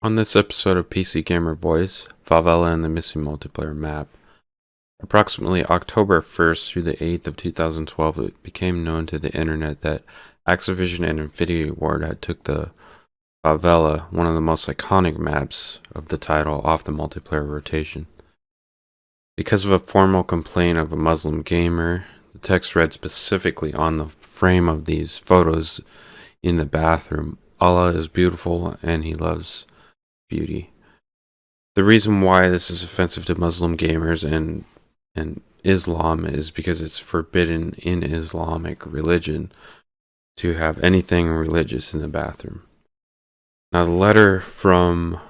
On this episode of PC Gamer Voice, Favela and the Missing Multiplayer Map, approximately October 1st through the 8th of 2012, it became known to the internet that Activision and Infinity Ward had took the Favela, one of the most iconic maps of the title, off the multiplayer rotation. Because of a formal complaint of a Muslim gamer, the text read specifically on the frame of these photos in the bathroom, Allah is beautiful and he loves beauty. The reason why this is offensive to Muslim gamers and Islam is because it's forbidden in Islamic religion to have anything religious in the bathroom. Now the letter from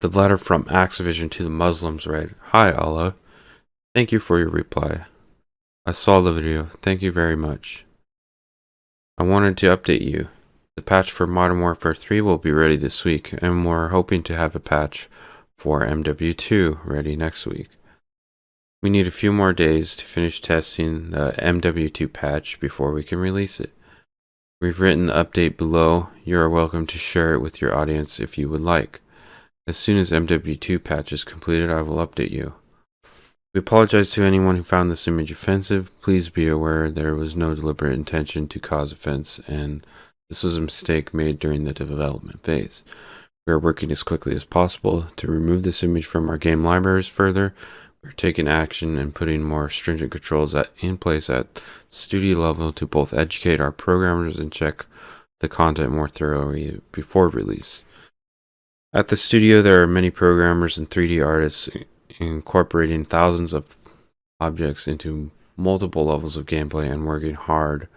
Activision to the Muslims read, "Hi Allah, thank you for your reply. I saw the video. Thank you very much. I wanted to update you. The patch for Modern Warfare 3 will be ready this week, and we're hoping to have a patch for MW2 ready next week. We need a few more days to finish testing the MW2 patch before we can release it. We've written the update below. You are welcome to share it with your audience if you would like. As soon as MW2 patch is completed, I will update you. We apologize to anyone who found this image offensive. Please be aware there was no deliberate intention to cause offense, and this was a mistake made during the development phase. We are working as quickly as possible to remove this image from our game libraries further. We're taking action and putting more stringent controls in place at studio level to both educate our programmers and check the content more thoroughly before release. At the studio, there are many programmers and 3D artists incorporating thousands of objects into multiple levels of gameplay and working hard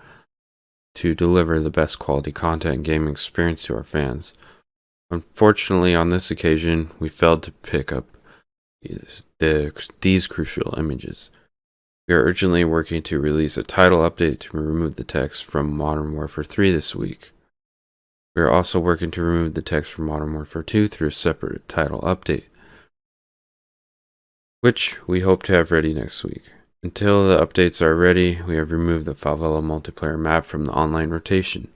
to deliver the best quality content and gaming experience to our fans. Unfortunately, on this occasion, we failed to pick up these crucial images. We are urgently working to release a title update to remove the text from Modern Warfare 3 this week. We are also working to remove the text from Modern Warfare 2 through a separate title update, which we hope to have ready next week. Until the updates are ready, we have removed the Favela multiplayer map from the online rotation.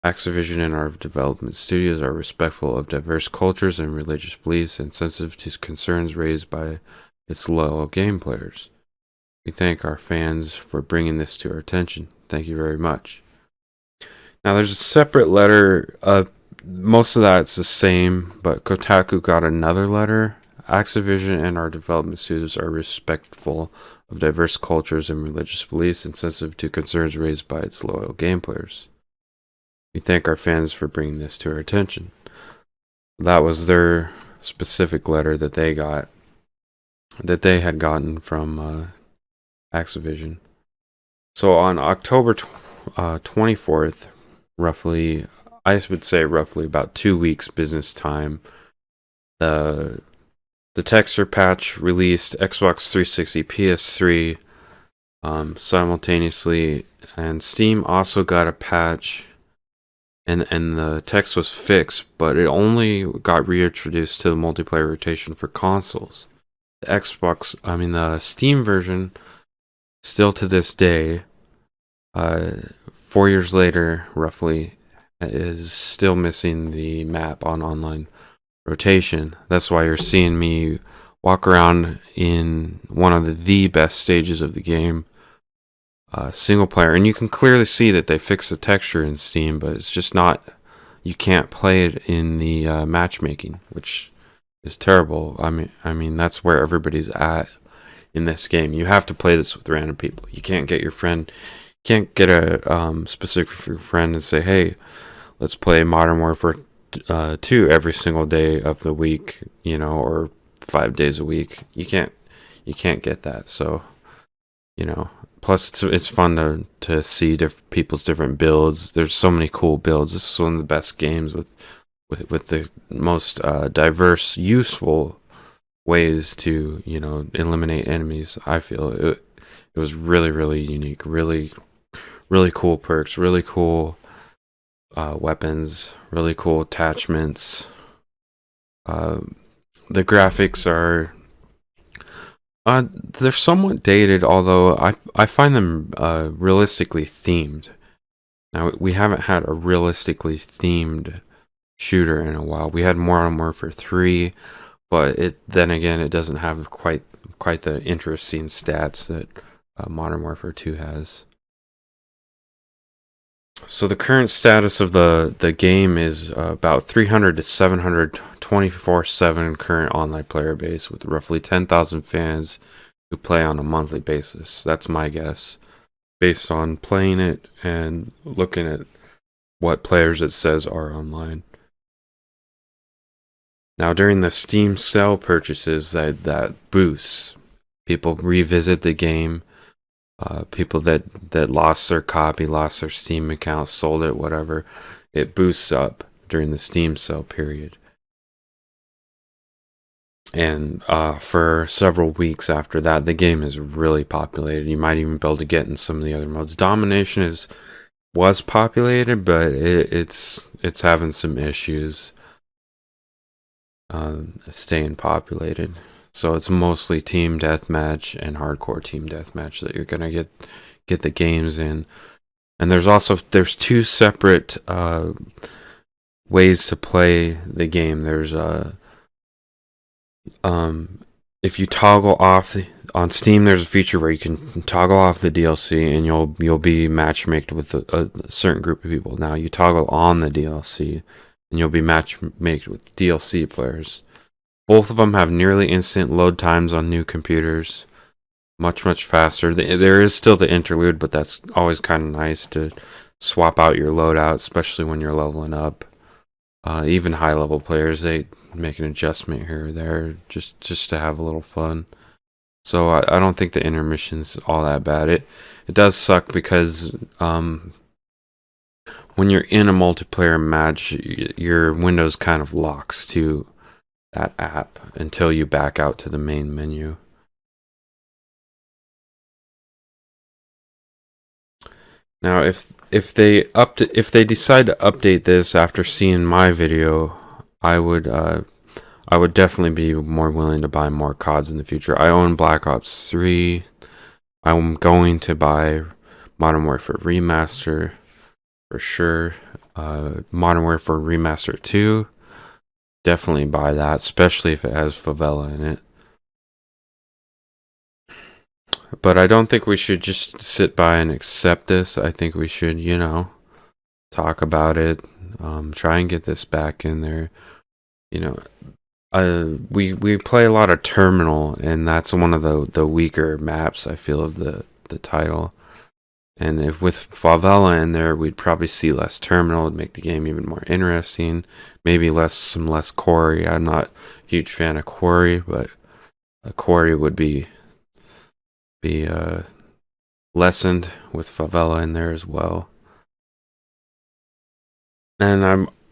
Activision and our development studios are respectful of diverse cultures and religious beliefs and sensitive to concerns raised by its loyal game players. We thank our fans for bringing this to our attention. Thank you very much." Now there's a separate letter. Most of that's the same, but Kotaku got another letter. Activision and our development studios are respectful of diverse cultures and religious beliefs and sensitive to concerns raised by its loyal game players. We thank our fans for bringing this to our attention. That was their specific letter that they had gotten from Activision. So on October 24th, I would say roughly about 2 weeks business time, the texture patch released Xbox 360, PS3 simultaneously, and Steam also got a patch, and the text was fixed, but it only got reintroduced to the multiplayer rotation for consoles. The Steam version, still to this day, 4 years later, roughly, is still missing the map on online rotation. That's why you're seeing me walk around in one of the best stages of the game, single player, and you can clearly see that they fixed the texture in Steam, but it's just not. You can't play it in the matchmaking, which is terrible. I mean that's where everybody's at in this game. You have to play this with random people. You can't get a specific friend and say, "Hey, let's play Modern Warfare 2 every single day of the week," or 5 days a week. You can't get that. So, plus it's fun to see people's different builds. There's so many cool builds. This is one of the best games with the most diverse, useful ways to eliminate enemies. I feel it was really, really unique. Really, really cool perks. Really cool weapons, really cool attachments. The graphics are they're somewhat dated, although I find them realistically themed. Now we haven't had a realistically themed shooter in a while. We had Modern Warfare 3, but then again, it doesn't have quite the interesting stats that Modern Warfare 2 has. So the current status of the game is about 300 to 700 24/7 current online player base, with roughly 10,000 fans who play on a monthly basis. That's my guess, based on playing it and looking at what players it says are online. Now, during the Steam sale purchases, that boosts. People revisit the game. People that lost their copy, lost their Steam account, sold it, whatever, it boosts up during the Steam sale period. And for several weeks after that, the game is really populated. You might even be able to get in some of the other modes. Domination was populated, but it's having some issues staying populated. So it's mostly team deathmatch and hardcore team deathmatch that you're gonna get the games in. And there's two separate ways to play the game. There's if you toggle off on Steam, there's a feature where you can toggle off the DLC and you'll be matchmaked with a certain group of people. Now you toggle on the DLC and you'll be matchmaked with DLC players. Both of them have nearly instant load times on new computers. Much faster. There is still the interlude, but that's always kind of nice to swap out your loadout, especially when you're leveling up. Even high-level players, they make an adjustment here or there just to have a little fun. So I don't think the intermission's all that bad. It does suck because when you're in a multiplayer match, your Windows kind of locks to that app until you back out to the main menu. Now, if they decide to update this after seeing my video, I would definitely be more willing to buy more CODs in the future. I own Black Ops 3. I'm going to buy Modern Warfare Remaster for sure. Modern Warfare Remaster 2. Definitely buy that, especially if it has Favela in it. But I don't think we should just sit by and accept this. I think we should, talk about it, try and get this back in there. We play a lot of Terminal, and that's one of the weaker maps, I feel, of the title. And if with Favela in there, we'd probably see less Terminal. It'd make the game even more interesting. Maybe some less Quarry. I'm not a huge fan of Quarry, but a Quarry would be lessened with Favela in there as well. And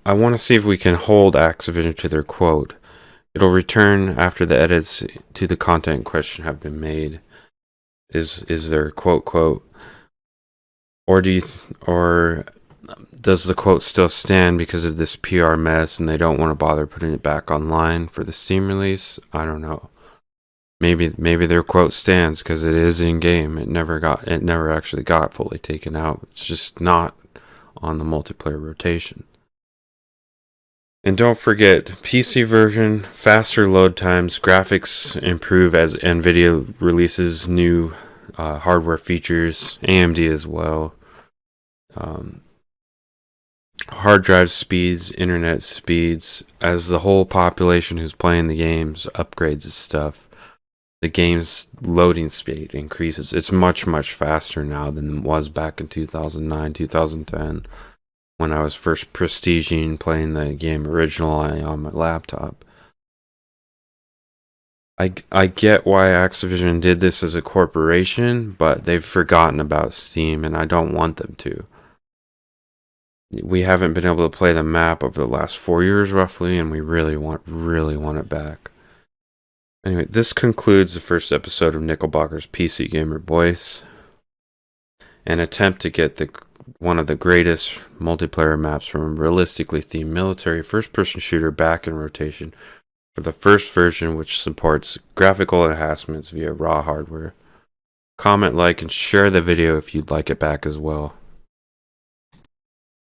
I want to see if we can hold Activision to their quote. It'll return after the edits to the content in question have been made. Is there quote, or or does the quote still stand because of this PR mess and they don't want to bother putting it back online for the Steam release? I don't know. Maybe their quote stands because it is in game. It never actually got fully taken out. It's just not on the multiplayer rotation. And don't forget, PC version, faster load times, graphics improve as NVIDIA releases new hardware features, AMD as well. Hard drive speeds, internet speeds, as the whole population who's playing the games upgrades its stuff, the game's loading speed increases. It's much faster now than it was back in 2009, 2010, when I was first prestiging playing the game originally on my laptop. I get why Activision did this as a corporation, but they've forgotten about Steam, and I don't want them to. We haven't been able to play the map over the last 4 years roughly, and we really want it back. Anyway, this concludes the first episode of Nickelbocker's PC Gamer Voice, an attempt to get one of the greatest multiplayer maps from a realistically themed military first-person shooter back in rotation for the first version, which supports graphical enhancements via raw hardware. Comment, like, and share the video if you'd like it back as well.